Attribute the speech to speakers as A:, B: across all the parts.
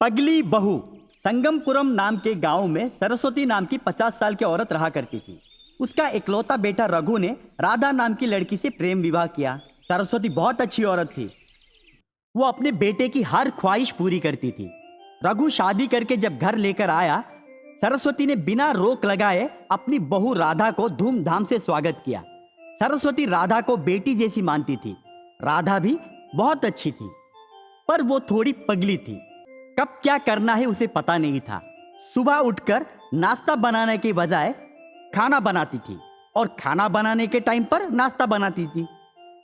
A: पगली बहू। संगमपुरम नाम के गांव में सरस्वती नाम की 50 साल की औरत रहा करती थी। उसका इकलौता बेटा रघु ने राधा नाम की लड़की से प्रेम विवाह किया। सरस्वती बहुत अच्छी औरत थी। वो अपने बेटे की हर ख्वाहिश पूरी करती थी। रघु शादी करके जब घर लेकर आया, सरस्वती ने बिना रोक लगाए अपनी बहू राधा को धूमधाम से स्वागत किया। सरस्वती राधा को बेटी जैसी मानती थी। राधा भी बहुत अच्छी थी, पर वो थोड़ी पगली थी। कब क्या करना है उसे पता नहीं था। सुबह उठकर नाश्ता बनाने के बजाय खाना बनाती थी और खाना बनाने के टाइम पर नाश्ता बनाती थी।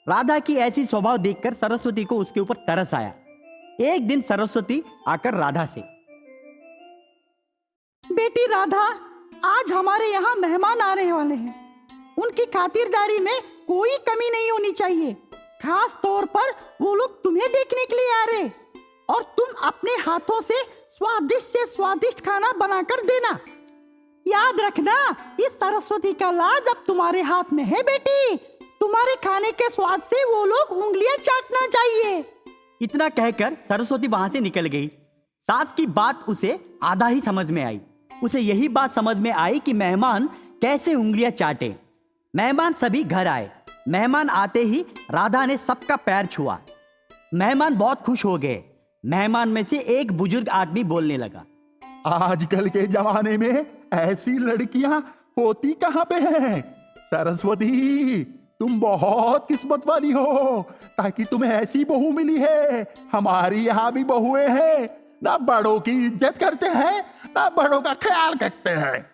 A: राधा की ऐसी स्वभाव देखकर सरस्वती को उसके ऊपर तरस आया। एक दिन सरस्वती आकर राधा से,
B: बेटी राधा, आज हमारे यहाँ मेहमान आने वाले हैं। उनकी खातिरदारी में कोई कमी नहीं होनी चाहिए। खास तौर पर वो लोग तुम्हें देखने के लिए आ रहे, और तुम अपने हाथों से स्वादिष्ट खाना बनाकर देना। याद रखना, इस सरस्वती का लाज अब तुम्हारे हाथ में है बेटी। तुम्हारे खाने के स्वाद से वो लोग उंगलियां चाटना चाहिए।
A: इतना कहकर सरस्वती वहां से निकल गई। सास की बात उसे आधा ही समझ में आई। उसे यही बात समझ में आई कि मेहमान कैसे उंगलियां चाटे। मेहमान सभी घर आए। मेहमान आते ही राधा ने सबका पैर छुआ। मेहमान बहुत खुश हो गए। मेहमान में से एक बुजुर्ग आदमी बोलने लगा,
C: आजकल के जमाने में ऐसी लड़कियां होती कहां पे हैं? सरस्वती, तुम बहुत किस्मत वाली हो ताकि तुम्हें ऐसी बहू मिली है। हमारी यहाँ भी बहुएं हैं, ना बड़ों की इज्जत करते हैं ना बड़ों का ख्याल रखते हैं।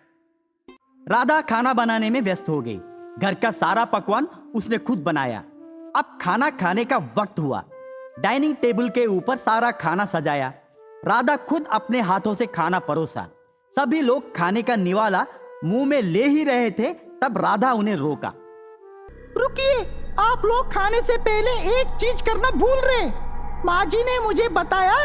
A: राधा खाना बनाने में व्यस्त हो गई। घर का सारा पकवान उसने खुद बनाया। अब खाना खाने का वक्त हुआ। डाइनिंग टेबल के ऊपर सारा खाना सजाया। राधा खुद अपने हाथों से खाना परोसा। सभी लोग खाने का निवाला मुंह में ले ही रहे थे, तब राधा उन्हें रोका।
B: रुकिए, आप लोग खाने से पहले एक चीज करना भूल रहे। माँ जी ने मुझे बताया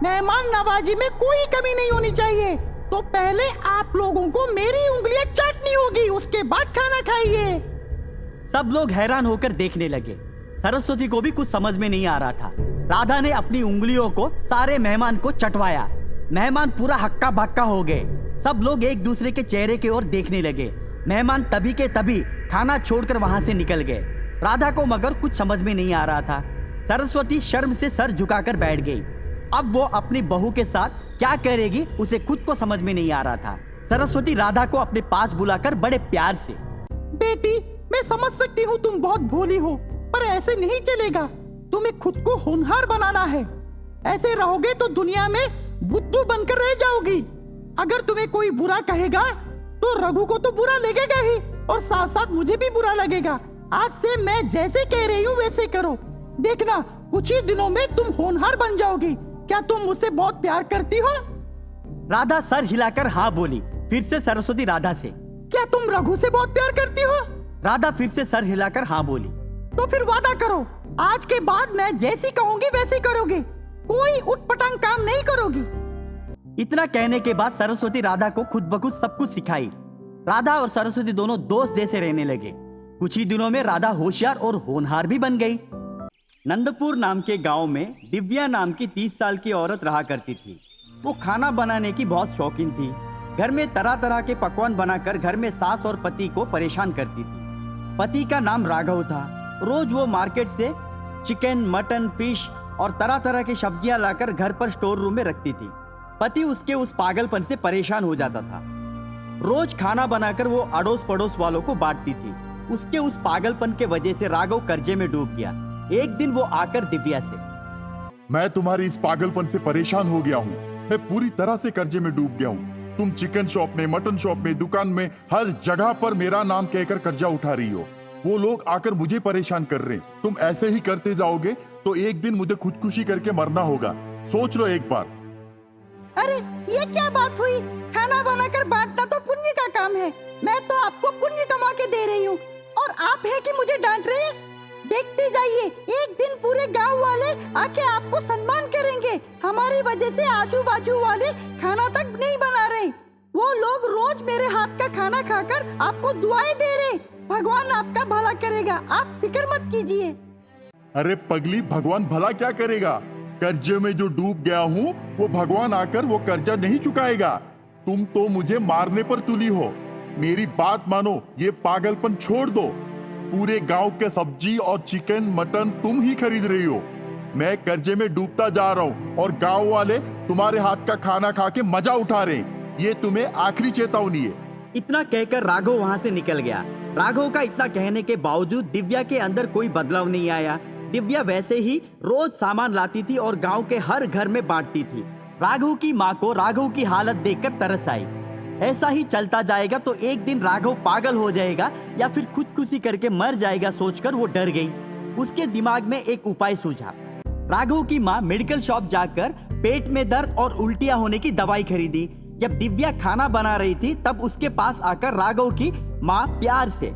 B: मेहमान नवाजी में कोई कमी नहीं होनी चाहिए। तो पहले आप लोगों को मेरी उंगलियां चाटनी होगी, उसके बाद खाना खाइए।
A: सब लोग हैरान होकर देखने लगे। सरस्वती को भी कुछ समझ में नहीं आ रहा था। राधा ने अपनी उंगलियों को सारे मेहमान को चटवाया। मेहमान पूरा हक्का बक्का हो गए। सब लोग एक दूसरे के चेहरे की ओर देखने लगे। मेहमान तभी के तभी खाना छोड़कर वहां से निकल गए। राधा को मगर कुछ समझ में नहीं आ रहा था। सरस्वती शर्म से सर झुकाकर बैठ गई। अब वो अपनी बहू के साथ क्या करेगी उसे खुद को समझ में नहीं आ रहा था। सरस्वती राधा को अपने पास बुलाकर बड़े प्यार से,
B: बेटी, मैं समझ सकती हूँ तुम बहुत भोली हो, पर ऐसे नहीं चलेगा। तुम्हें खुद को होनहार बनाना है। ऐसे रहोगे तो दुनिया में बुद्धू बनकर रह जाओगी। अगर तुम्हें कोई बुरा कहेगा तो रघु को तो बुरा लगेगा ही, और साथ साथ मुझे भी बुरा लगेगा। आज से मैं जैसे कह रही हूँ वैसे करो। देखना, कुछ ही दिनों में तुम होनहार बन जाओगी। क्या तुम मुझसे बहुत प्यार करती हो?
A: राधा सर हिलाकर हाँ बोली। फिर से सरस्वती राधा से,
B: क्या तुम रघु से बहुत प्यार करती हो?
A: राधा फिर से सर हिलाकर हाँ बोली।
B: तो फिर वादा करो, आज के बाद मैं जैसी कहूंगी वैसे करोगे। कोई उटपटांग काम नहीं करोगी।
A: इतना कहने के बाद सरस्वती राधा को खुद ब खुद सब कुछ सिखाई। राधा और सरस्वती दोनों दोस्त जैसे रहने लगे। कुछ ही दिनों में राधा होशियार और होनहार भी बन गई। नंदपुर नाम के गांव में दिव्या नाम की 30 साल की औरत रहा करती थी। वो खाना बनाने की बहुत शौकीन थी। घर में तरह तरह के पकवान बनाकर घर में सास और पति को परेशान करती थी। पति का नाम राघव था। रोज वो मार्केट से चिकन, मटन, फिश और तरह तरह की सब्जियां लाकर घर पर स्टोर रूम में रखती थी। पति उसके उस पागलपन से परेशान हो जाता था। रोज खाना बनाकर वो अड़ोस पड़ोस वालों को बांटती थी। उसके उस पागलपन के वजह से राघव कर्जे में डूब गया। एक दिन वो आकर दिव्या से,
C: मैं तुम्हारी इस पागलपन से परेशान हो गया हूँ। मैं पूरी तरह से कर्जे में डूब गया हूँ। तुम चिकन शॉप में, मटन शॉप में, दुकान में, हर जगह पर मेरा नाम कहकर कर्जा उठा रही हो। वो लोग आकर मुझे परेशान कर रहे हैं। तुम ऐसे ही करते जाओगे तो एक दिन मुझे खुदकुशी करके मरना होगा। सोच लो एक बार।
B: अरे ये क्या बात हुई? खाना बनाकर बांटना तो पुण्य का काम है। मैं तो आपको पुण्य कमा के दे रही हूँ, और आप है कि मुझे डांट रहे हैं। देखते जाइए, एक दिन पूरे गांव वाले आके आपको सम्मान करेंगे। हमारी वजह से आजू बाजू वाले खाना तक नहीं बना रहे। वो लोग रोज मेरे हाथ का खाना खाकर आपको दुआएं दे रहे। भगवान आपका भला करेगा, आप फिक्र मत कीजिए।
C: अरे पगली, भगवान भला क्या करेगा? कर्जे में जो डूब गया हूँ वो भगवान आकर वो कर्जा नहीं चुकाएगा। तुम तो मुझे मारने पर तुली हो। मेरी बात मानो, ये पागलपन छोड़ दो। पूरे गांव के सब्जी और चिकन मटन तुम ही खरीद रही हो। मैं कर्जे में डूबता जा रहा हूँ और गांव वाले तुम्हारे हाथ का खाना खा के मजा उठा रहे हैं। ये तुम्हें आखिरी चेतावनी है।
A: इतना कहकर राघव वहां से निकल गया। राघव का इतना कहने के बावजूद दिव्या के अंदर कोई बदलाव नहीं आया। दिव्या वैसे ही रोज सामान लाती थी और गांव के हर घर में बांटती थी। राघव की माँ को राघव की हालत देखकर तरस आई। ऐसा ही चलता जाएगा तो एक दिन राघव पागल हो जाएगा या फिर खुदकुशी करके मर जाएगा सोचकर वो डर गई। उसके दिमाग में एक उपाय सूझा। राघव की माँ मेडिकल शॉप जाकर पेट में दर्द और उल्टियां होने की दवाई खरीदी। जब दिव्या खाना बना रही थी तब उसके पास आकर राघव की माँ प्यार से,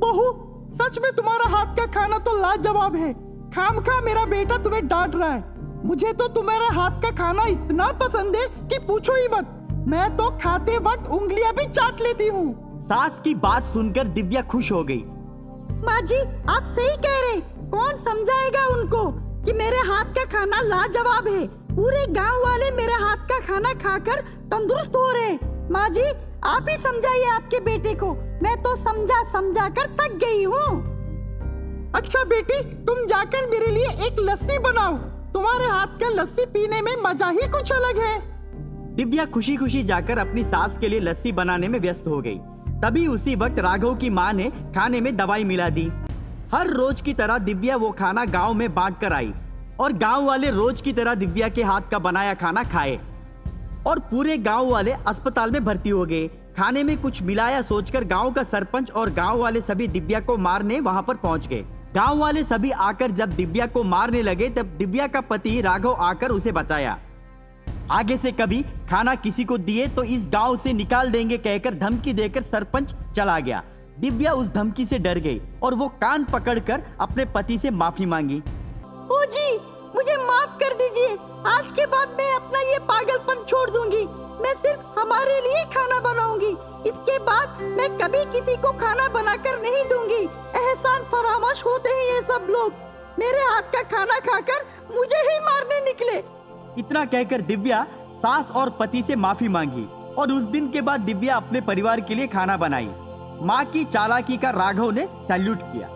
B: बहू, सच में तुम्हारा हाथ का खाना तो लाजवाब है। खामखा मेरा बेटा तुम्हें डांट रहा है। मुझे तो तुम्हारे हाथ का खाना इतना पसंद है कि पूछो ही मत। मैं तो खाते वक्त उंगलियां भी चाट लेती हूँ।
A: सास की बात सुनकर दिव्या खुश हो गई।
D: माँ जी, आप सही कह रहे। कौन समझाएगा उनको कि मेरे हाथ का खाना लाजवाब है। पूरे गांव वाले मेरे हाथ का खाना खाकर तंदुरुस्त हो रहे। माँ जी, आप ही समझाइए आपके बेटे को। मैं तो समझा समझा कर थक गई हूँ।
B: अच्छा बेटी, तुम जाकर मेरे लिए एक लस्सी बनाओ। तुम्हारे हाथ का लस्सी पीने में मजा ही कुछ अलग है।
A: दिव्या खुशी खुशी जाकर अपनी सास के लिए लस्सी बनाने में व्यस्त हो गई। तभी उसी वक्त राघव की माँ ने खाने में दवाई मिला दी। हर रोज की तरह दिव्या वो खाना गांव में बांट कर आई और गांव वाले रोज की तरह दिव्या के हाथ का बनाया खाना खाए और पूरे गांव वाले अस्पताल में भर्ती हो गए। खाने में कुछ मिलाया सोचकर गांव का सरपंच और गांव वाले सभी दिव्या को मारने वहां पर पहुंच गए। गांव वाले सभी आकर जब दिव्या को मारने लगे तब दिव्या का पति राघव आकर उसे बचाया। आगे से कभी खाना किसी को दिए तो इस गांव से निकाल देंगे कहकर धमकी देकर सरपंच चला गया। दिव्या उस धमकी से डर गई और वो कान पकड़कर अपने पति से माफी मांगी।
D: ओ जी, मुझे माफ कर दीजिए। आज के बाद मैं अपना ये पागलपन छोड़ दूंगी। मैं सिर्फ हमारे लिए खाना बनाऊंगी। इसके बाद मैं कभी किसी को खाना बनाकर नहीं दूंगी। एहसान फरामोश होते हैं ये सब लोग। मेरे हाथ का खाना खाकर मुझे ही मारने निकले।
A: इतना कहकर दिव्या सास और पति से माफी मांगी और उस दिन के बाद दिव्या अपने परिवार के लिए खाना बनाई। माँ की चालाकी का राघव ने सैल्यूट किया।